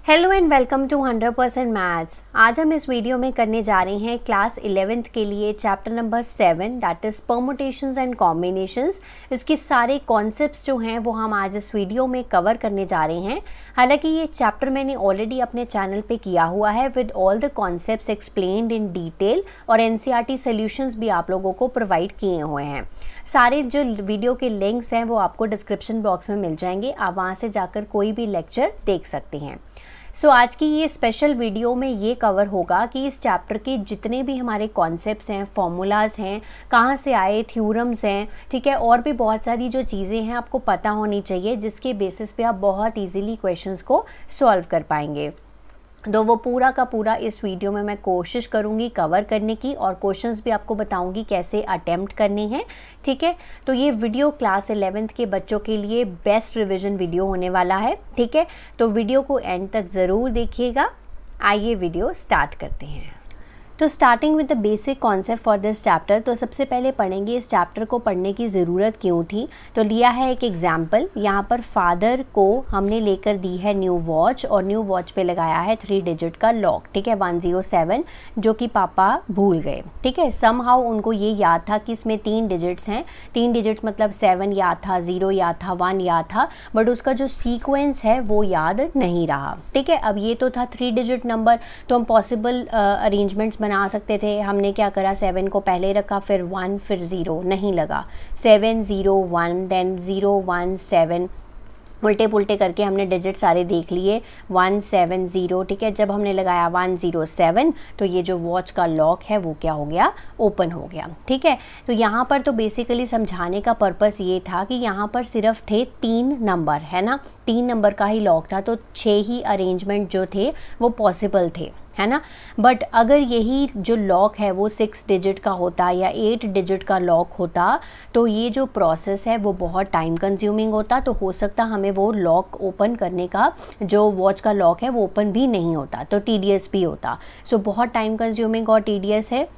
Hello and welcome to 100% maths. आज हम इस वीडियो में करने जा रहे हैं क्लास 11th के लिए chapter number 7 that is permutations and combinations. इसके सारे कॉन्सेप्ट्स जो हैं वो हम आज इस वीडियो में कवर करने जा रहे हैं। हालांकि ये चैप्टर मैंने ऑलरेडी अपने चैनल पे किया हुआ है with all the concepts explained in detail और एनसीईआरटी सॉल्यूशंस भी आप लोगों को प्रोवाइड किए हुए हैं। सारे जो वीडियो के लिंक्स हैं वो आपको डिस्क्रिप्शन बॉक्स में मिल जाएंगे, आप वहाँ से जाकर कोई भी लेक्चर देख सकते हैं। सो आज की ये स्पेशल वीडियो में ये कवर होगा कि इस चैप्टर के जितने भी हमारे कॉन्सेप्ट्स हैं, फॉर्मूलाज हैं, कहाँ से आए, थ्योरम्स हैं, ठीक है, और भी बहुत सारी जो चीज़ें हैं आपको पता होनी चाहिए जिसके बेसिस पे आप बहुत इजीली क्वेश्चंस को सॉल्व कर पाएंगे। तो वो पूरा का पूरा इस वीडियो में मैं कोशिश करूँगी कवर करने की और क्वेश्चंस भी आपको बताऊँगी कैसे अटेम्प्ट करने हैं, ठीक है। तो ये वीडियो क्लास 11th के बच्चों के लिए बेस्ट रिवीजन वीडियो होने वाला है, ठीक है। तो वीडियो को एंड तक ज़रूर देखिएगा। आइए वीडियो स्टार्ट करते हैं। तो starting with the basic concept for this chapter, तो सबसे पहले पढ़ेंगे इस चैप्टर को पढ़ने की ज़रूरत क्यों थी। तो लिया है एक एग्जाम्पल, यहाँ पर फादर को हमने लेकर दी है न्यू वॉच और न्यू वॉच पे लगाया है 3 डिजिट का लॉक, ठीक है, 107, जो कि पापा भूल गए, ठीक है। समहाउ उनको ये याद था कि इसमें 3 डिजिट्स हैं, 3 डिजिट्स मतलब 7 याद था, 0 याद था, 1 याद था, बट उसका जो सीक्वेंस है वो याद नहीं रहा, ठीक है। अब ये तो था 3 डिजिट नंबर, तो हम पॉसिबल अरेंजमेंट्स बना सकते थे। हमने क्या करा, 7 को पहले रखा, फिर 1, फिर 0, नहीं लगा, 7 0 1, देन 0 1 7, उल्टे पुल्टे करके हमने डिजिट सारे देख लिए, 1 7 0, ठीक है। जब हमने लगाया 107 तो ये जो वॉच का लॉक है वो क्या हो गया, ओपन हो गया, ठीक है। तो यहाँ पर तो बेसिकली समझाने का पर्पस ये था कि यहाँ पर सिर्फ थे 3 नंबर, है ना, 3 नंबर का ही लॉक था, तो 6 ही अरेंजमेंट जो थे वो पॉसिबल थे, है ना। बट अगर यही जो लॉक है वो 6 डिजिट का होता या 8 डिजिट का लॉक होता तो ये जो प्रोसेस है वो बहुत टाइम कंज्यूमिंग होता, तो हो सकता हमें वो लॉक ओपन करने का, जो वॉच का लॉक है वो ओपन भी नहीं होता, तो टीडीएस भी होता। सो बहुत टाइम कंज्यूमिंग और टीडीएस है,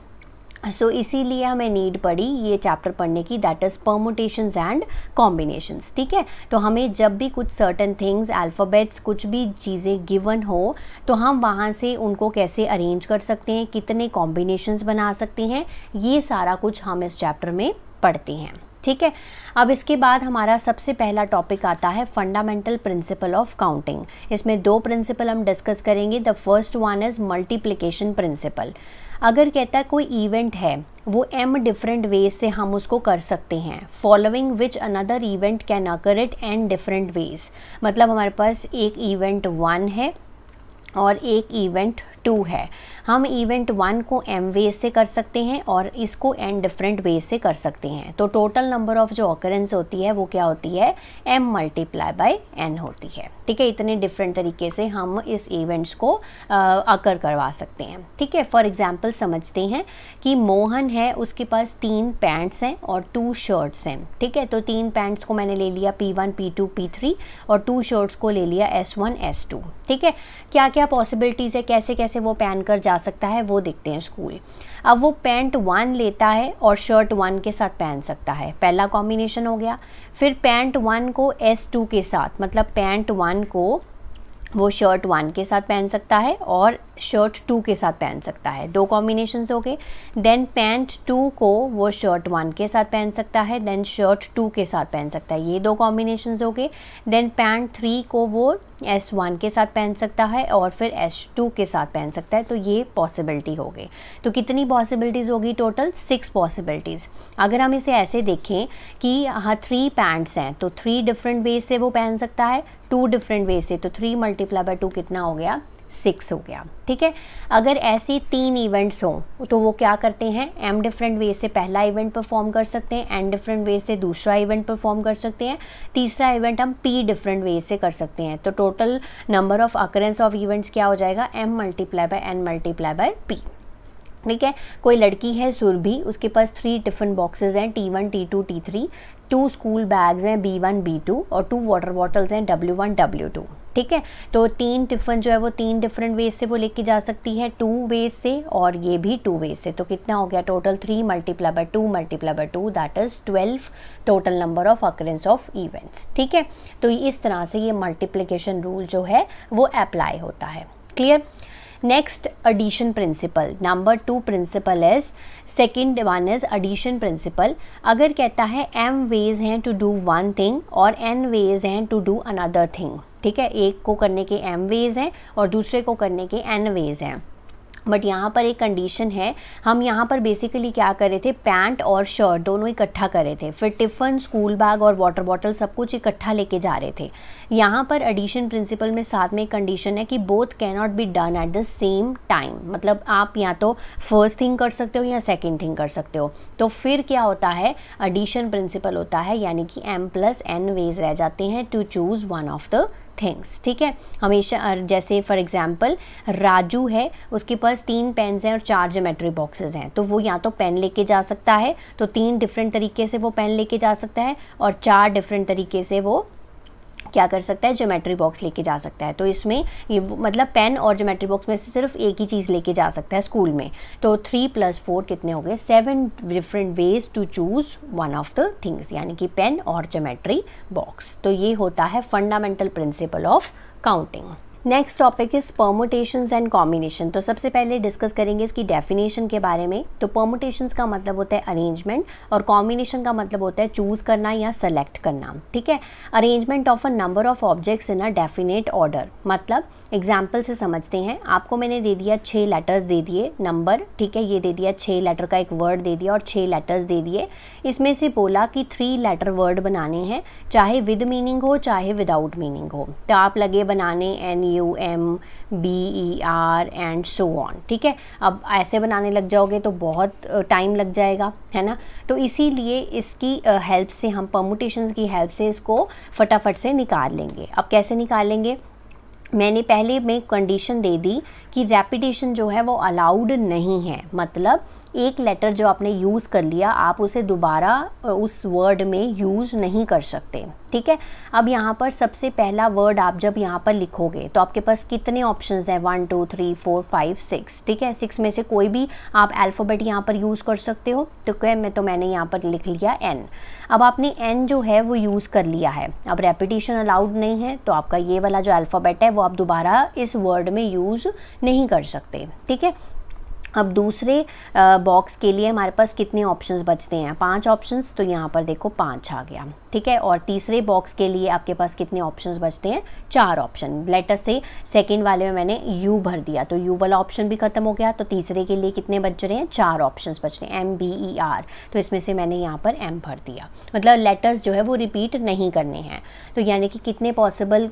सो इसीलिए हमें नीड पड़ी ये चैप्टर पढ़ने की, that is permutations and combinations, ठीक है। तो हमें जब भी कुछ सर्टन थिंग्स, अल्फ़ाबेट्स, कुछ भी चीज़ें गिवन हो तो हम वहाँ से उनको कैसे अरेंज कर सकते हैं, कितने कॉम्बिनेशंस बना सकते हैं, ये सारा कुछ हम इस चैप्टर में पढ़ते हैं, ठीक है। अब इसके बाद हमारा सबसे पहला टॉपिक आता है फंडामेंटल प्रिंसिपल ऑफ काउंटिंग। इसमें 2 प्रिंसिपल हम डिस्कस करेंगे। The first one is multiplication principle. अगर कहता है कोई इवेंट है वो m डिफरेंट वेज से हम उसको कर सकते हैं, following which another event can occur it n different ways, मतलब हमारे पास एक इवेंट 1 है और एक इवेंट 2 है। हम इवेंट 1 को m वेज से कर सकते हैं और इसको n डिफरेंट वेज से कर सकते हैं। तो टोटल नंबर ऑफ जो ऑकरेंस होती है वो क्या होती है, m मल्टीप्लाई बाय n होती है, ठीक है। इतने डिफरेंट तरीके से हम इस इवेंट्स को अकर करवा सकते हैं, ठीक है। फॉर एग्जांपल समझते हैं कि मोहन है, उसके पास 3 पैंट्स हैं और 2 शर्ट्स हैं, ठीक है। तो 3 पैंट्स को मैंने ले लिया P1 P2 P3 और 2 शर्ट्स को ले लिया S1 S2, ठीक है। क्या क्या पॉसिबिलिटीज़ है, कैसे कैसे वो पहन कर जा सकता है वो देखते हैं स्कूल। अब वो पैंट 1 लेता है और शर्ट 1 के साथ पहन सकता है, पहला कॉम्बिनेशन हो गया। फिर पैंट 1 को S2 के साथ, मतलब पैंट 1 को वो शर्ट 1 के साथ पहन सकता है और शर्ट 2 के साथ पहन सकता है, 2 कॉम्बिनेशंस हो गए। देन पैंट 2 को वो शर्ट 1 के साथ पहन सकता है, देन शर्ट 2 के साथ पहन सकता है, ये 2 कॉम्बिनेशंस हो गए। देन पैंट 3 को वो S1 के साथ पहन सकता है और फिर S2 के साथ पहन सकता है, तो ये पॉसिबिलिटी हो गई। तो कितनी पॉसिबिलिटीज़ होगी टोटल, 6 पॉसिबिलिटीज़। अगर हम इसे ऐसे देखें कि हाँ 3 पैंट्स हैं तो 3 डिफरेंट वेज से वो पहन सकता है, 2 डिफरेंट वेज से, तो 3 मल्टीप्लाई बाय 2 कितना हो गया, 6 हो गया, ठीक है। अगर ऐसे 3 इवेंट्स हों तो वो क्या करते हैं, m डिफरेंट वे से पहला इवेंट परफॉर्म कर सकते हैं, n डिफरेंट वे से दूसरा इवेंट परफॉर्म कर सकते हैं, तीसरा इवेंट हम p डिफरेंट वे से कर सकते हैं। तो total number of occurrence of events क्या हो जाएगा, m multiply by n multiply by p, ठीक है। कोई लड़की है सुरभि, उसके पास 3 टिफ़िन बॉक्सेस हैं, T1 T2 T3, 2 school bags हैं B1 B2 और 2 वाटर बॉटल्स हैं W1 W2, ठीक है। तो 3 टिफ़िन जो है वो 3 डिफरेंट वेज से वो लेके जा सकती है, 2 वेज से और ये भी 2 वेज से। तो कितना हो गया total 3 multiply by 2 that is 12 total number of occurrence of events. ठीक है, तो इस तरह से ये मल्टीप्लिकेशन रूल जो है वो अप्लाई होता है। Clear. Next addition principle, number 2 principle is, second one is addition principle. अगर कहता है m वेज हैं टू डू वन थिंग और n वेज हैं टू डू अनदर थिंग, ठीक है, एक को करने के m वेज हैं और दूसरे को करने के n वेज हैं, बट यहाँ पर एक कंडीशन है। हम यहाँ पर बेसिकली क्या कर रहे थे, पैंट और शर्ट दोनों इकट्ठा कर रहे थे, फिर टिफ़िन, स्कूल बैग और वाटर बॉटल सब कुछ इकट्ठा लेके जा रहे थे। यहाँ पर एडिशन प्रिंसिपल में साथ में एक कंडीशन है कि both can not be done at the same time, मतलब आप या तो फर्स्ट थिंग कर सकते हो या सेकेंड थिंग कर सकते हो। तो फिर क्या होता है, एडिशन प्रिंसिपल होता है, यानी कि m+n वेज रह जाते हैं to choose one of the things. ठीक है, हमेशा जैसे फॉर एग्जांपल राजू है, उसके पास 3 पेन्स हैं और 4 ज्योमेट्री बॉक्सेस हैं, तो वो या तो पेन लेके जा सकता है, तो 3 डिफरेंट तरीके से वो पेन लेके जा सकता है, और 4 डिफरेंट तरीके से वो क्या कर सकता है, ज्योमेट्री बॉक्स लेके जा सकता है। तो इसमें ये मतलब पेन और ज्योमेट्री बॉक्स में से सिर्फ एक ही चीज़ लेके जा सकता है स्कूल में। तो 3 + 4 कितने हो गए, 7 different ways to choose one of the things, यानी कि पेन और ज्योमेट्री बॉक्स। तो ये होता है fundamental principle of counting. Next topic is permutations and combination. तो सबसे पहले डिस्कस करेंगे इसकी डेफिनेशन के बारे में। तो परमुटेशंस का मतलब होता है अरेंजमेंट और कॉम्बिनेशन का मतलब होता है चूज़ करना या सेलेक्ट करना। ठीक है, arrangement of a number of objects in a definite order, मतलब एग्जाम्पल से समझते हैं। आपको मैंने दे दिया 6 लेटर्स दे दिए, नंबर, ठीक है, ये दे दिया 6 लेटर का एक वर्ड दे दिया और 6 लेटर्स दे दिए। इसमें से बोला कि 3 लेटर वर्ड बनाने हैं, चाहे विद मीनिंग हो चाहे विदाउट मीनिंग हो। तो आप लगे बनाने NUMBER एंड सो ऑन। ठीक है, अब ऐसे बनाने लग जाओगे तो बहुत टाइम लग जाएगा, है ना। तो इसीलिए इसकी हेल्प से, हम परमुटेशंस की हेल्प से इसको फटाफट से निकाल लेंगे। अब कैसे निकालेंगे, मैंने पहले में कंडीशन दे दी कि रेपिटेशन जो है वो अलाउड नहीं है, मतलब एक लेटर जो आपने यूज़ कर लिया आप उसे दोबारा उस वर्ड में यूज़ नहीं कर सकते। ठीक है, अब यहाँ पर सबसे पहला वर्ड आप जब यहाँ पर लिखोगे तो आपके पास कितने ऑप्शंस हैं, 1 2 3 4 5 6। ठीक है, 6 में से कोई भी आप अल्फ़ाबेट यहाँ पर यूज़ कर सकते हो। तो क्या मैंने यहाँ पर लिख लिया N। अब आपने N जो है वो यूज़ कर लिया है, अब रेपिटेशन अलाउड नहीं है, तो आपका ये वाला जो अल्फ़ाबेट है वो आप दोबारा इस वर्ड में यूज़ नहीं कर सकते। ठीक है, अब दूसरे बॉक्स के लिए हमारे पास कितने ऑप्शंस बचते हैं, 5 ऑप्शंस। तो यहाँ पर देखो 5 आ गया। ठीक है, और तीसरे बॉक्स के लिए आपके पास कितने ऑप्शंस बचते हैं, 4 ऑप्शन। लेटर से सेकंड वाले में मैंने U भर दिया तो U वाला ऑप्शन भी खत्म हो गया। तो तीसरे के लिए कितने बच रहे हैं, 4 ऑप्शंस बच रहे हैं, MBER। तो इसमें से मैंने यहाँ पर M भर दिया, मतलब लेटर्स जो है वो रिपीट नहीं करने हैं। तो यानी कि कितने पॉसिबल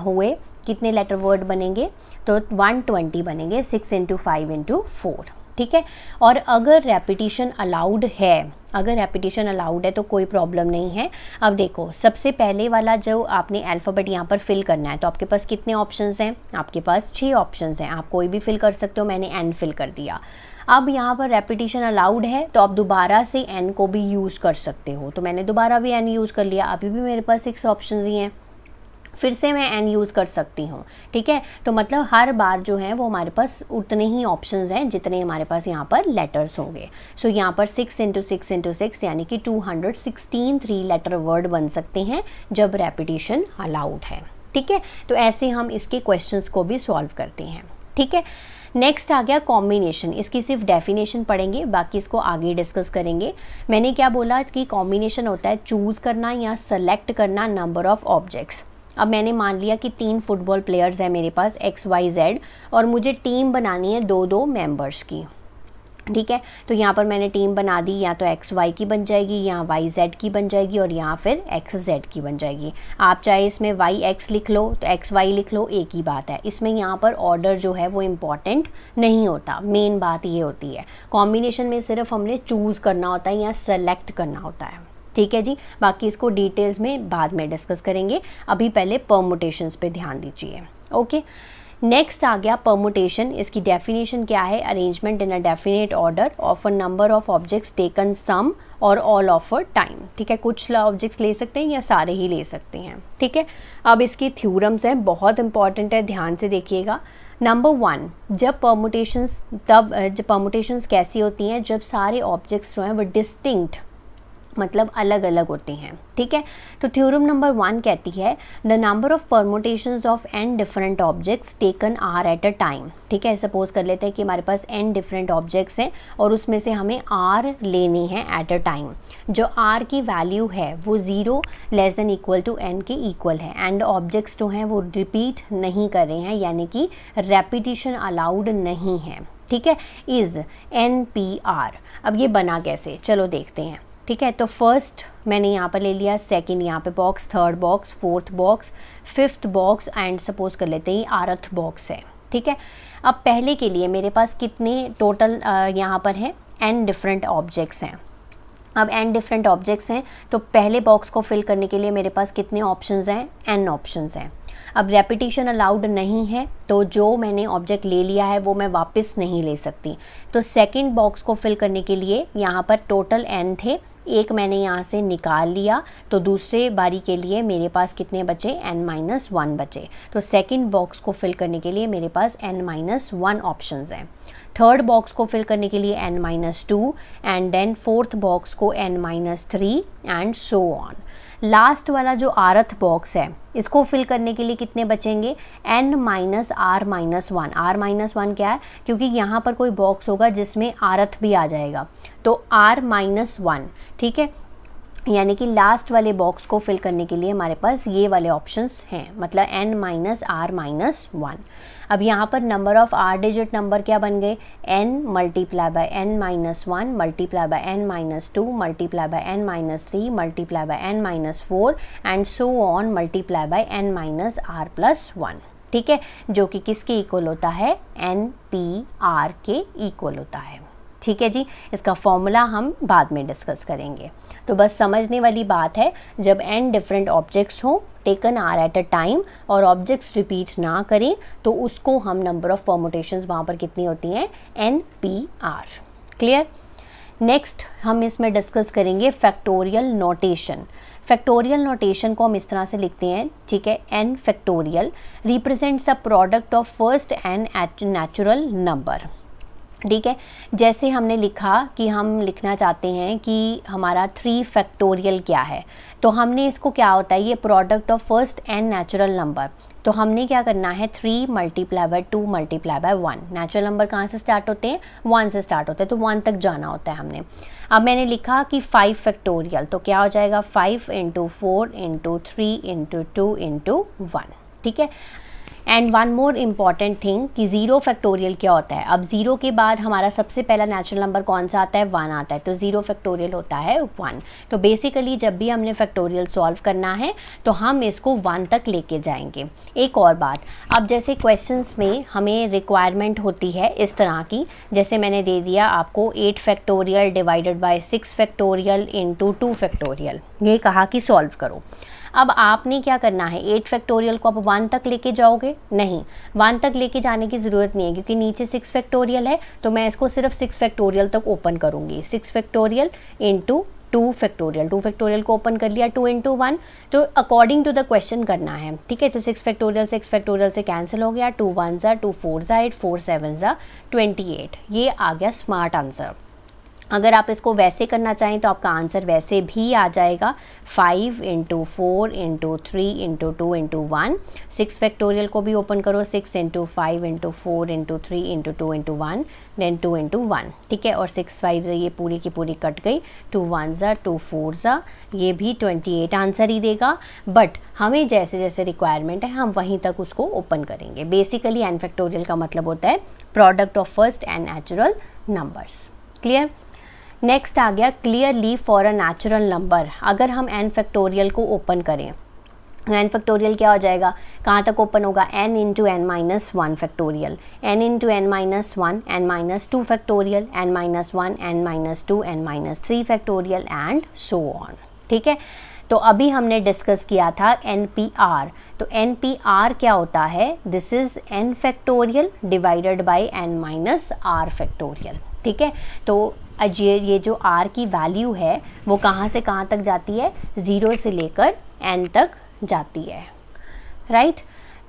हुए, कितने लेटर वर्ड बनेंगे, तो 120 बनेंगे, 6 × 5 × 4। ठीक है, और अगर रेपिटेशन अलाउड है, अगर रेपिटेशन अलाउड है तो कोई प्रॉब्लम नहीं है। अब देखो सबसे पहले वाला जो आपने अल्फ़ाबेट यहाँ पर फिल करना है, तो आपके पास कितने ऑप्शंस हैं, आपके पास 6 ऑप्शंस हैं, आप कोई भी फिल कर सकते हो। मैंने N फिल कर दिया। अब यहाँ पर रेपिटेशन अलाउड है तो आप दोबारा से N को भी यूज़ कर सकते हो, तो मैंने दोबारा भी N यूज़ कर लिया। अभी भी मेरे पास 6 ऑप्शंस ही हैं, फिर से मैं N यूज़ कर सकती हूँ। ठीक है, तो मतलब हर बार जो है वो हमारे पास उतने ही ऑप्शंस हैं जितने हमारे पास यहाँ पर लेटर्स होंगे। सो यहाँ पर 6 × 6 × 6 यानी कि 216 3 लेटर वर्ड बन सकते हैं जब रेपिटेशन अलाउड है। ठीक है, तो ऐसे हम इसके क्वेश्चंस को भी सॉल्व करते हैं। ठीक है, नेक्स्ट आ गया कॉम्बिनेशन। इसकी सिर्फ डेफिनेशन पढ़ेंगे, बाकी इसको आगे डिस्कस करेंगे। मैंने क्या बोला कि कॉम्बिनेशन होता है चूज़ करना या सेलेक्ट करना नंबर ऑफ ऑब्जेक्ट्स। अब मैंने मान लिया कि 3 फुटबॉल प्लेयर्स हैं मेरे पास XYZ और मुझे टीम बनानी है 2-2 मेंबर्स की। ठीक है, तो यहाँ पर मैंने टीम बना दी, या तो XY की बन जाएगी, या YZ की बन जाएगी, और यहाँ फिर XZ की बन जाएगी। आप चाहे इसमें YX लिख लो तो XY लिख लो, एक ही बात है। इसमें यहाँ पर ऑर्डर जो है वो इम्पॉर्टेंट नहीं होता, मेन बात ये होती है। कॉम्बिनेशन में सिर्फ हमने चूज़ करना होता है या सेलेक्ट करना होता है। ठीक है जी, बाकी इसको डिटेल्स में बाद में डिस्कस करेंगे, अभी पहले परमुटेशंस पे ध्यान दीजिए। ओके, नेक्स्ट आ गया परमुटेशन। इसकी डेफिनेशन क्या है? Arrangement in a definite order of a number of objects taken some और ऑल ऑफ अ टाइम। ठीक है, कुछ ऑब्जेक्ट्स ले सकते हैं या सारे ही ले सकते हैं। ठीक है, अब इसकी थ्योरम्स हैं, बहुत इंपॉर्टेंट है, ध्यान से देखिएगा। नंबर 1, जब परमुटेशंस कैसी होती हैं? जब सारे ऑब्जेक्ट्स जो हैं वो डिस्टिंक्ट मतलब अलग अलग होते हैं। ठीक है, तो थ्योरम नंबर 1 कहती है the number of permutations of n different objects taken r at a time. ठीक है, सपोज कर लेते हैं कि हमारे पास n डिफरेंट ऑब्जेक्ट्स हैं और उसमें से हमें r लेने हैं एट अ टाइम। जो r की वैल्यू है वो 0 less than equal to n के इक्वल है एंड ऑब्जेक्ट्स जो हैं वो रिपीट नहीं कर रहे हैं, यानी कि रेपिटिशन अलाउड नहीं है। ठीक है, इज़ NPR। अब ये बना कैसे, चलो देखते हैं। ठीक है, तो फर्स्ट मैंने यहाँ पर ले लिया, सेकंड यहाँ पे box, third box, fourth box, fifth box and suppose कर लेते हैं आरथ बॉक्स है। ठीक है, अब पहले के लिए मेरे पास कितने टोटल यहाँ पर हैं? n डिफरेंट ऑब्जेक्ट्स हैं। अब n डिफरेंट ऑब्जेक्ट्स हैं तो पहले बॉक्स को फिल करने के लिए मेरे पास कितने ऑप्शंस हैं? n ऑप्शंस हैं। अब रेपिटेशन अलाउड नहीं है तो जो मैंने ऑब्जेक्ट ले लिया है वो मैं वापस नहीं ले सकती। तो सेकंड बॉक्स को फिल करने के लिए यहाँ पर टोटल n थे, एक मैंने यहाँ से निकाल लिया, तो दूसरे बारी के लिए मेरे पास कितने बचे? n-1 बचे। तो सेकंड बॉक्स को फिल करने के लिए मेरे पास n-1 ऑप्शंस हैं। थर्ड बॉक्स को फिल करने के लिए n-2 and then fourth box को n-3 and so on. Last वाला जो आरथ बॉक्स है इसको फिल करने के लिए कितने बचेंगे? n-r-1। r-1 क्या है? क्योंकि यहाँ पर कोई बॉक्स होगा जिसमें आरथ भी आ जाएगा, तो r-1। ठीक है, यानी कि लास्ट वाले बॉक्स को फिल करने के लिए हमारे पास ये वाले ऑप्शंस हैं, मतलब n-r-1। अब यहाँ पर number of r digit number क्या बन गए? n multiply by n-1 multiply by n-2 multiply by n-3 multiply by n-4 and so on multiply by n-r+1। ठीक है, जो कि किसके इक्वल होता है? NPR के इक्वल होता है। ठीक है जी, इसका फॉर्मूला हम बाद में डिस्कस करेंगे। तो बस समझने वाली बात है, जब n डिफरेंट ऑब्जेक्ट्स हों taken r at a time और ऑब्जेक्ट्स रिपीट ना करें तो उसको हम नंबर ऑफ परमुटेशंस वहाँ पर कितनी होती हैं? NPR। क्लियर? नेक्स्ट हम इसमें डिस्कस करेंगे फैक्टोरियल नोटेशन। फैक्टोरियल नोटेशन को हम इस तरह से लिखते हैं, ठीक है, n factorial represents the product of first n natural number. ठीक है, जैसे हमने लिखा कि हम लिखना चाहते हैं कि हमारा 3 फैक्टोरियल क्या है, तो हमने इसको क्या होता है, ये product of first n natural number, तो हमने क्या करना है 3 multiply by 2 multiply by 1। Natural number कहाँ से स्टार्ट होते हैं? 1 से स्टार्ट होते हैं, तो 1 तक जाना होता है हमने। अब मैंने लिखा कि 5 फैक्टोरियल, तो क्या हो जाएगा 5 × 4 × 3 × 2 × 1। ठीक है, and one more important thing कि 0 फैक्टोरियल क्या होता है। अब 0 के बाद हमारा सबसे पहला नेचुरल नंबर कौन सा आता है? 1 आता है, तो 0 फैक्टोरियल होता है 1। तो बेसिकली जब भी हमने फैक्टोरियल सॉल्व करना है तो हम इसको 1 तक लेके जाएंगे। एक और बात, अब जैसे क्वेश्चंस में हमें रिक्वायरमेंट होती है इस तरह की, जैसे मैंने दे दिया आपको 8 factorial divided bye 6 factorial into 2 factorial, ये कहा कि सॉल्व करो। अब आपने क्या करना है, 8 फैक्टोरियल को आप 1 तक लेके जाओगे? नहीं, 1 तक लेके जाने की ज़रूरत नहीं है, क्योंकि नीचे 6 फैक्टोरियल है, तो मैं इसको सिर्फ 6 फैक्टोरियल तक ओपन करूँगी। 6 फैक्टोरियल इंटू 2 फैक्टोरियल, 2 फैक्टोरियल को ओपन कर लिया, 2 × 1, तो अकॉर्डिंग टू द क्वेश्चन करना है। ठीक है, तो 6 फैक्टोरियल से कैंसिल हो गया, 2 1 ज़ा 2 4 ज़ा 8 4 7 ज़ा 28, ये आ गया स्मार्ट आंसर। अगर आप इसको वैसे करना चाहें तो आपका आंसर वैसे भी आ जाएगा 5 × 4 × 3 × 2 × 1। 6 फैक्टोरियल को भी ओपन करो, 6 × 5 × 4 × 3 × 2 × 1 देन 2 × 1। ठीक है, और 6 5 से ये पूरी की पूरी कट गई, 2 1 ज़ा 2 4 ज़ा, ये भी 28 आंसर ही देगा। बट हमें जैसे जैसे रिक्वायरमेंट है हम वहीं तक उसको ओपन करेंगे। बेसिकली n फैक्टोरियल का मतलब होता है product of first n natural numbers. Clear? Next आ गया clearly for a natural number. अगर हम n फैक्टोरियल को ओपन करें, n फैक्टोरियल क्या हो जाएगा, कहाँ तक ओपन होगा? n × n-1 factorial, n × n-1 n-2 factorial, n-1 n-2 n-3 factorial and so on. ठीक है। तो अभी हमने डिस्कस किया था NPR। तो NPR क्या होता है, this is n factorial divided by n minus r factorial, ठीक है। तो ये जो r की वैल्यू है वो कहाँ से कहाँ तक जाती है, 0 से लेकर n तक जाती है, राइट।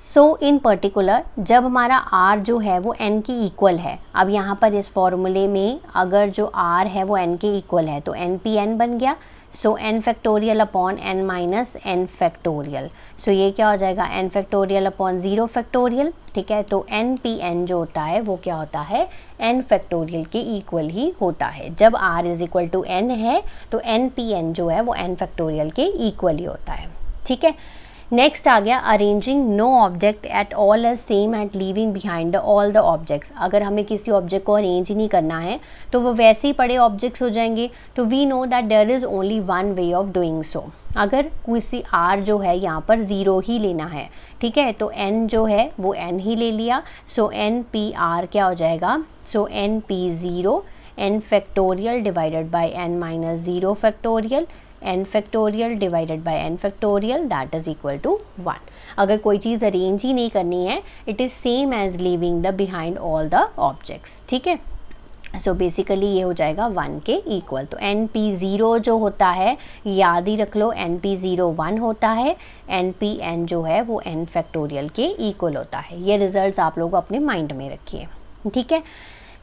सो इन पर्टिकुलर जब हमारा r जो है वो n के इक्वल है, अब यहाँ पर इस फॉर्मूले में अगर जो r है वो n के इक्वल है तो NPN बन गया। So n factorial upon n minus n factorial, so ये क्या हो जाएगा, n फैक्टोरियल अपॉन 0 फैक्टोरियल, ठीक है। तो NPN जो होता है वो क्या होता है, n फैक्टोरियल के इक्वल ही होता है। जब r is equal to n है तो NPN जो है वो n फैक्टोरियल के इक्वल ही होता है, ठीक है। नेक्स्ट आ गया arranging no object at all as same at leaving behind all the objects. अगर हमें किसी ऑब्जेक्ट को अरेंज ही नहीं करना है तो वो वैसे ही पड़े ऑब्जेक्ट्स हो जाएंगे। तो we know that there is only one way of doing so. अगर किसी r जो है यहाँ पर 0 ही लेना है, ठीक है, तो n जो है वो n ही ले लिया। सो NPR क्या हो जाएगा, so NP0 n factorial divided by n minus 0 factorial n factorial divided by n factorial that is equal to 1। अगर कोई चीज़ अरेंज ही नहीं करनी है, it is same as leaving the behind all the objects, ठीक है। सो बेसिकली ये हो जाएगा 1 के इक्वल। तो NP0 जो होता है याद ही रख लो, NP0 1 होता है, NPN जो है वो n फैक्टोरियल के इक्वल होता है। ये रिजल्ट्स आप लोग अपने माइंड में रखिए, ठीक है।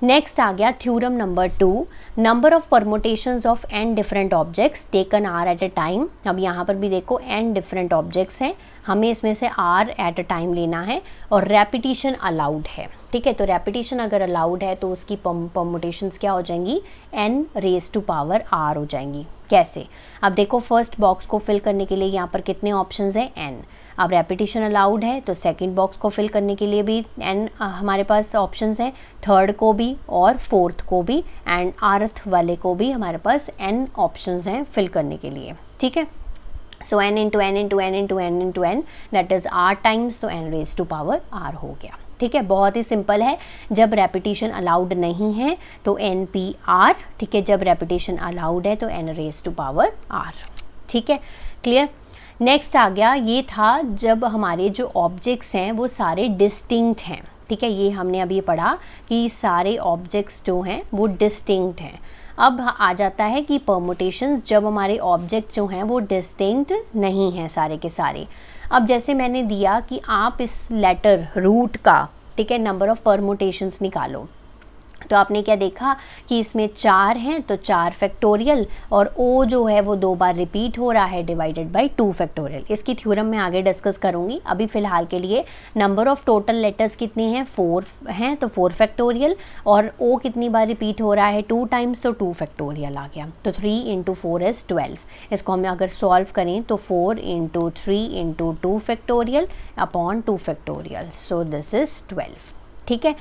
नेक्स्ट आ गया theorem number 2, number of permutations of n different objects taken r eight a time. अब यहाँ पर भी देखो n डिफरेंट ऑब्जेक्ट्स हैं, हमें इसमें से r एट अ टाइम लेना है और रेपिटेशन अलाउड है, ठीक है। तो रेपिटेशन अगर अलाउड है तो उसकी परमुटेशंस क्या हो जाएंगी, n raise to power r हो जाएंगी। कैसे, अब देखो फर्स्ट बॉक्स को फिल करने के लिए यहाँ पर कितने ऑप्शंस हैं, n। अब रेपिटेशन अलाउड है तो सेकंड बॉक्स को फिल करने के लिए भी n हमारे पास ऑप्शंस हैं, थर्ड को भी और फोर्थ को भी, एंड आर्थ वाले को भी हमारे पास n ऑप्शंस हैं फिल करने के लिए, ठीक है। So n into n into n into n into n that is r times, तो n raise to power r हो गया, ठीक है। बहुत ही सिंपल है। जब रेपिटेशन अलाउड नहीं है तो NPR, ठीक है, जब रेपिटेशन अलाउड है तो n raise to power r, ठीक है, क्लियर। नेक्स्ट आ गया, ये था जब हमारे जो ऑब्जेक्ट्स हैं वो सारे डिस्टिंक्ट हैं, ठीक है। ये हमने अभी पढ़ा कि सारे ऑब्जेक्ट्स जो हैं वो डिस्टिंक्ट हैं। अब आ जाता है कि परमुटेशंस जब हमारे ऑब्जेक्ट्स जो हैं वो डिस्टिंक्ट नहीं हैं सारे के सारे। अब जैसे मैंने दिया कि आप इस लेटर रूट का, ठीक है, नंबर ऑफ परमुटेशंस निकालो, तो आपने क्या देखा कि इसमें 4 हैं तो 4 फैक्टोरियल, और O जो है वो 2 बार रिपीट हो रहा है डिवाइडेड बाय 2 फैक्टोरियल। इसकी थ्योरम मैं आगे डिस्कस करूंगी। अभी फ़िलहाल के लिए नंबर ऑफ टोटल लेटर्स कितने हैं, 4 हैं तो 4 फैक्टोरियल, और O कितनी बार रिपीट हो रहा है, 2 टाइम्स, तो 2 फैक्टोरियल आ गया। तो 3 इंटू 4 इज़ 12। इसको हम अगर सॉल्व करें तो 4 into 3 into 2 factorial upon 2 factorial, so this is 12, ठीक है।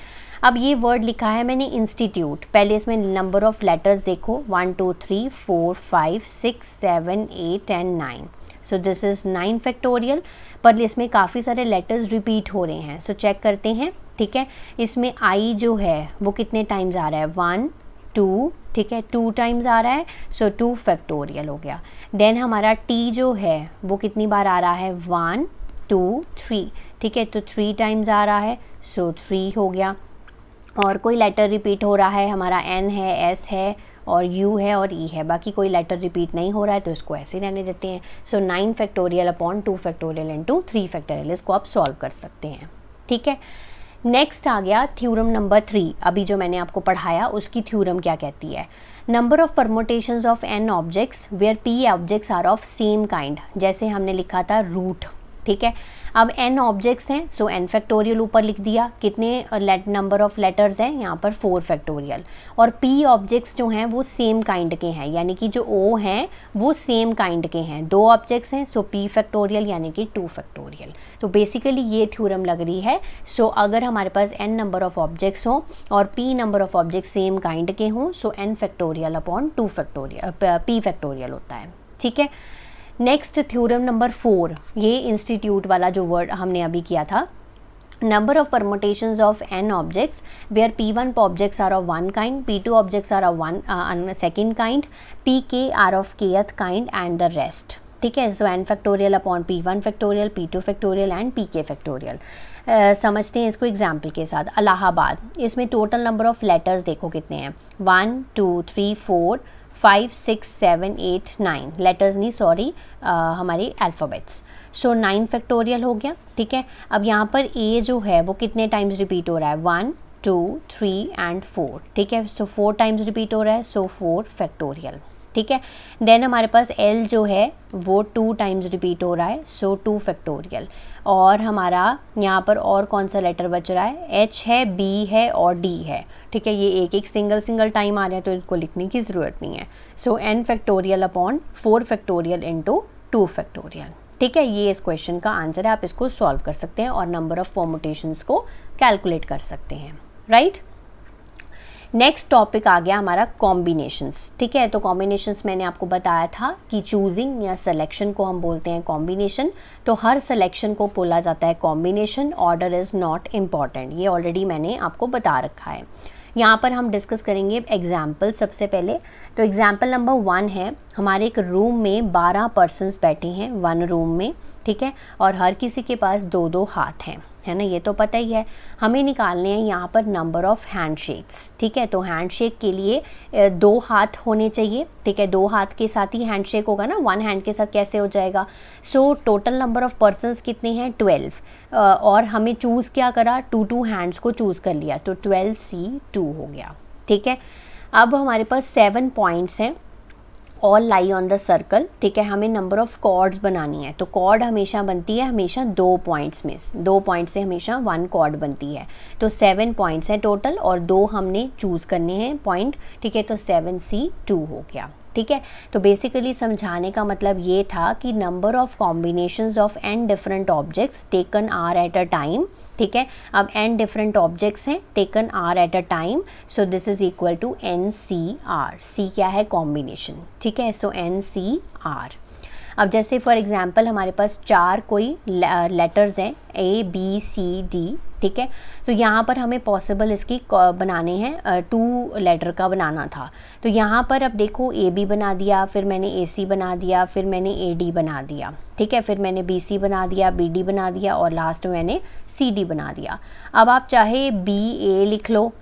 अब ये वर्ड लिखा है मैंने इंस्टीट्यूट, पहले इसमें नंबर ऑफ लेटर्स देखो 1 2 3 4 5 6 7 8 and 9, so this is 9 factorial, पर इसमें काफ़ी सारे लेटर्स रिपीट हो रहे हैं। सो चेक करते हैं, ठीक है। इसमें I जो है वो कितने टाइम्स आ रहा है, 1 2, ठीक है, 2 टाइम्स आ रहा है, सो 2 फैक्टोरियल हो गया। देन हमारा T जो है वो कितनी बार आ रहा है, 1 2 3, ठीक है, तो 3 टाइम्स आ रहा है, सो 3 हो गया। और कोई लेटर रिपीट हो रहा है, हमारा N है, S है और U है और E है, बाकी कोई लेटर रिपीट नहीं हो रहा है तो इसको ऐसे ही रहने देते हैं। सो 9 factorial upon 2 factorial into 3 factorial, इसको आप सॉल्व कर सकते हैं, ठीक है। नेक्स्ट आ गया थ्योरम नंबर 3, अभी जो मैंने आपको पढ़ाया उसकी थ्योरम क्या कहती है, number of permutations of n objects where p objects are of same kind. जैसे हमने लिखा था रूट, ठीक है। अब n ऑब्जेक्ट्स हैं, सो n फैक्टोरियल ऊपर लिख दिया, कितने नंबर ऑफ लेटर्स हैं यहाँ पर 4 फैक्टोरियल, और p ऑब्जेक्ट्स जो हैं वो सेम काइंड के हैं, यानी कि जो O हैं वो सेम काइंड के हैं। 2 ऑब्जेक्ट्स हैं, सो p फैक्टोरियल यानी कि 2 फैक्टोरियल। तो बेसिकली ये थ्योरम लग रही है। सो अगर हमारे पास n नंबर ऑफ ऑब्जेक्ट्स हों और p number of object same kind के हों, सो n factorial upon 2 factorial p factorial होता है, ठीक है। नेक्स्ट थ्योरम नंबर 4, ये इंस्टीट्यूट वाला जो वर्ड हमने अभी किया था, number of permutations of n objects where p1 objects are of one kind, p2 objects are of second kind, pk are of kth kind and the rest. ठीक है, so n factorial upon p1 factorial, p2 factorial and pk factorial. समझते हैं इसको example के साथ. इलाहाबाद, इसमें total number of letters देखो कितने हैं. 1 2 3 4 5 6 7 8 9 लेटर्स नहीं, सॉरी, हमारी अल्फ़ाबेट्स. सो 9 फैक्टोरियल हो गया. ठीक है, अब यहाँ पर a जो है वो कितने टाइम्स रिपीट हो रहा है. 1 2 3 एंड 4. ठीक है, सो 4 टाइम्स रिपीट हो रहा है, सो 4 फैक्टोरियल. ठीक है, देन हमारे पास l जो है वो 2 टाइम्स रिपीट हो रहा है, सो 2 फैक्टोरियल. और हमारा यहाँ पर और कौन सा लेटर बच रहा है. h है, b है और d है. ठीक है, ये एक एक सिंगल टाइम आ रहा है तो इसको लिखने की ज़रूरत नहीं है. So n factorial upon 4 factorial into 2 factorial. ठीक है, ये इस क्वेश्चन का आंसर है. आप इसको सॉल्व कर सकते हैं और नंबर ऑफ परमुटेशंस को कैलकुलेट कर सकते हैं. राइट, नेक्स्ट टॉपिक आ गया हमारा कॉम्बिनेशंस. ठीक है, तो कॉम्बिनेशंस मैंने आपको बताया था कि चूजिंग या सिलेक्शन को हम बोलते हैं कॉम्बिनेशन. तो हर सिलेक्शन को बोला जाता है combination. Order is not important, ये ऑलरेडी मैंने आपको बता रखा है. यहाँ पर हम डिस्कस करेंगे एग्जाम्पल. सबसे पहले तो एग्जाम्पल नंबर 1 है, हमारे एक रूम में 12 पर्सनस बैठे हैं, 1 रूम में. ठीक है, और हर किसी के पास 2-2 हाथ हैं, है ना, ये तो पता ही है. हमें निकालने हैं यहाँ पर नंबर ऑफ हैंडशेक्स. ठीक है, तो हैंडशेक के लिए 2 हाथ होने चाहिए. ठीक है, 2 हाथ के साथ ही हैंडशेक होगा ना, 1 हैंड के साथ कैसे हो जाएगा. So total number of persons कितने हैं, 12. और हमें चूज़ क्या करा, 2 हैंड्स को चूज़ कर लिया, तो 12C2 हो गया. ठीक है, अब हमारे पास 7 पॉइंट्स हैं, all lie on the circle. ठीक है, हमें नंबर ऑफ कॉर्ड्स बनानी है. तो कॉर्ड हमेशा बनती है हमेशा 2 पॉइंट्स में, 2 पॉइंट से हमेशा 1 कॉर्ड बनती है. तो 7 पॉइंट्स हैं टोटल और 2 हमने चूज़ करने हैं पॉइंट. ठीक है, तो 7C2 हो गया. ठीक है, तो बेसिकली समझाने का मतलब ये था कि number of combinations of n different objects taken r at a time. ठीक है, अब n डिफरेंट ऑब्जेक्ट्स हैं taken r at a time, so this is equal to NCR. C क्या है, कॉम्बिनेशन. ठीक है, सो NCR. अब जैसे फॉर एग्जांपल हमारे पास 4 कोई लेटर्स हैं, ABCD. ठीक है, तो यहाँ पर हमें पॉसिबल इसकी बनाने हैं 2 लेटर का बनाना था. तो यहाँ पर अब देखो AB बना दिया, फिर मैंने AC बना दिया, फिर मैंने AD बना दिया. ठीक है, फिर मैंने BC बना दिया, BD बना दिया और लास्ट में मैंने CD बना दिया. अब आप चाहे BA लिख लो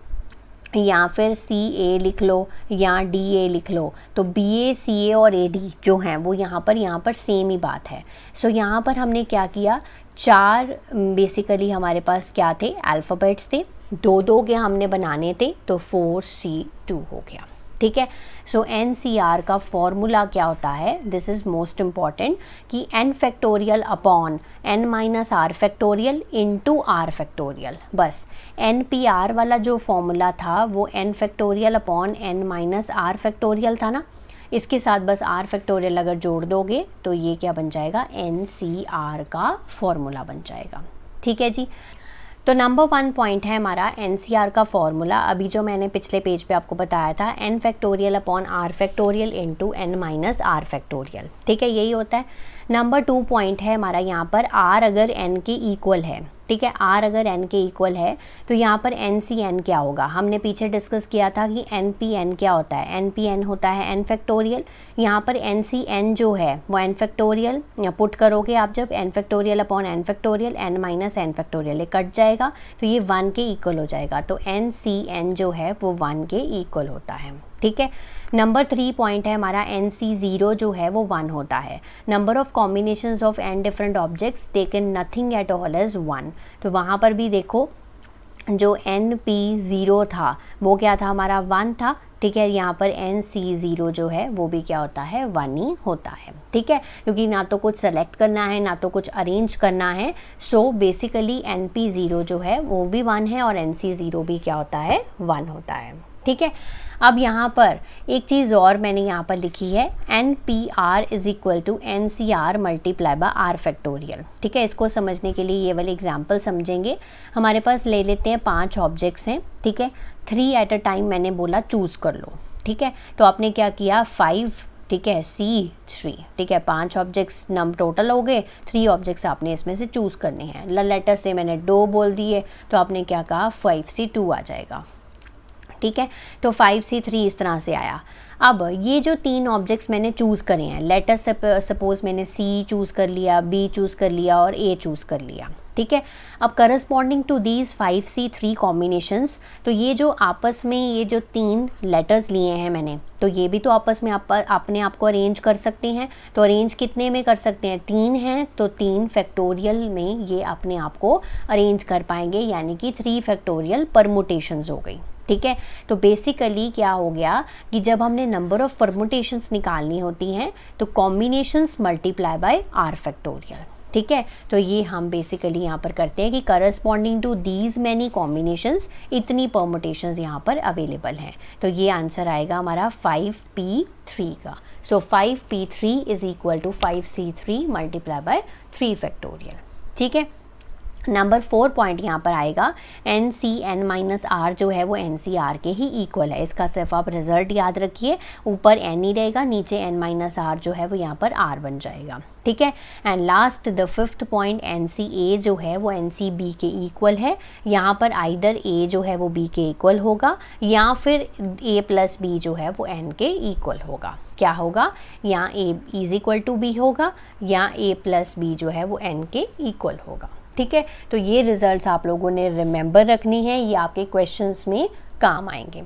या फिर CA लिख लो या DA लिख लो, तो BA CA और AD जो हैं वो यहाँ पर सेम ही बात है. सो यहाँ पर हमने क्या किया, 4 बेसिकली हमारे पास क्या थे, अल्फ़ाबेट्स थे, 2-2 के हमने बनाने थे, तो 4C2 हो गया. ठीक है, सो NCR का फॉर्मूला क्या होता है, दिस इज़ मोस्ट इम्पॉर्टेंट, कि n factorial upon n minus r factorial into r factorial. बस NPR वाला जो फॉर्मूला था वो n factorial upon n minus r factorial था ना, इसके साथ बस आर फैक्टोरियल अगर जोड़ दोगे तो ये क्या बन जाएगा, NCR का फॉर्मूला बन जाएगा. ठीक है जी, तो नंबर 1 पॉइंट है हमारा NCR का फॉर्मूला, अभी जो मैंने पिछले पेज पे आपको बताया था, n factorial upon r factorial into n minus r factorial. ठीक है, यही होता है. नंबर 2 पॉइंट है हमारा यहाँ पर, r अगर n के इक्वल है. ठीक है, r अगर n के इक्वल है तो यहाँ पर NCN क्या होगा, हमने पीछे डिस्कस किया था कि NPN क्या होता है, NPN होता है n फैक्टोरियल. यहाँ पर NCN जो है वो n फैक्टोरियल पुट करोगे आप, जब n factorial upon n factorial, n minus n factorial, ये कट जाएगा तो ये 1 के इक्वल हो जाएगा. तो NCN जो है वो 1 के इक्वल होता है. ठीक है, नंबर 3 पॉइंट है हमारा, NC0 जो है वो 1 होता है. Number of combinations of n different objects taken nothing at all is 1. तो वहाँ पर भी देखो जो NP0 था वो क्या था हमारा, 1 था. ठीक है, यहाँ पर NC0 जो है वो भी क्या होता है, 1 ही होता है. ठीक है, क्योंकि ना तो कुछ सेलेक्ट करना है ना तो कुछ अरेंज करना है. सो बेसिकली NP0 जो है वो भी 1 है और NC0 भी क्या होता है, 1 होता है. ठीक है, अब यहाँ पर एक चीज़ और मैंने यहाँ पर लिखी है, NPR is equal to NCR multiply by r factorial. ठीक है, इसको समझने के लिए ये वाले एग्जाम्पल समझेंगे. हमारे पास ले लेते हैं 5 ऑब्जेक्ट्स हैं. ठीक है, 3 एट अ टाइम मैंने बोला चूज़ कर लो. ठीक है, तो आपने क्या किया, 5 ठीक है, C3, ठीक है, 5 ऑब्जेक्ट्स नम टोटल हो गए, 3 ऑब्जेक्ट्स आपने इसमें से चूज़ करने हैं। लेटर से मैंने 2 बोल दिए तो आपने क्या कहा 5C2 आ जाएगा, ठीक है। तो 5C3 इस तरह से आया। अब ये जो 3 ऑब्जेक्ट्स मैंने चूज़ करे हैं, लेटर सपोज मैंने C चूज़ कर लिया, B चूज़ कर लिया और A चूज़ कर लिया, ठीक है। अब corresponding to these 5C3 combinations, तो ये जो आपस में ये जो 3 लेटर्स लिए हैं मैंने, तो ये भी तो आपस में अपने आप को अरेंज कर सकते हैं। तो अरेंज कितने में कर सकते हैं, 3 हैं तो 3 फैक्टोरियल में ये अपने आप को अरेंज कर पाएंगे, यानी कि 3 फैक्टोरियल परमुटेशंस हो गई, ठीक है। तो बेसिकली क्या हो गया कि जब हमने नंबर ऑफ परमुटेशंस निकालनी होती हैं तो combinations multiply by r factorial, ठीक है। तो ये हम बेसिकली यहाँ पर करते हैं कि corresponding to these many combinations इतनी परमुटेशंस यहाँ पर अवेलेबल हैं। तो ये आंसर आएगा हमारा 5P3 का। So 5P3 is equal to 5C3 multiply by 3 factorial, ठीक है। नंबर 4 पॉइंट यहाँ पर आएगा NCN-R जो है वो NCR के ही इक्वल है। इसका सिर्फ आप रिजल्ट याद रखिए, ऊपर N ही रहेगा, नीचे N-R जो है वो यहाँ पर R बन जाएगा, ठीक है। And last the 5th point NCA जो है वो NCB के इक्वल है। यहाँ पर आइदर A जो है वो B के इक्वल होगा या फिर A प्लस B जो है वो N के इक्वल होगा। क्या होगा, यहाँ A is equal to B होगा या A प्लस B जो है वो N के इक्वल होगा, ठीक है। तो ये रिजल्ट्स आप लोगों ने रिमेंबर रखनी है, ये आपके क्वेश्चंस में काम आएंगे।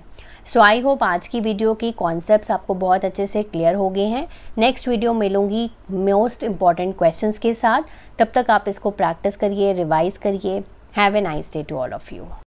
सो आई होप आज की वीडियो के कॉन्सेप्ट्स आपको बहुत अच्छे से क्लियर हो गए हैं। नेक्स्ट वीडियो मिलूंगी मोस्ट इंपॉर्टेंट क्वेश्चंस के साथ। तब तक आप इसको प्रैक्टिस करिए, रिवाइज करिए। Have a nice day to all of you.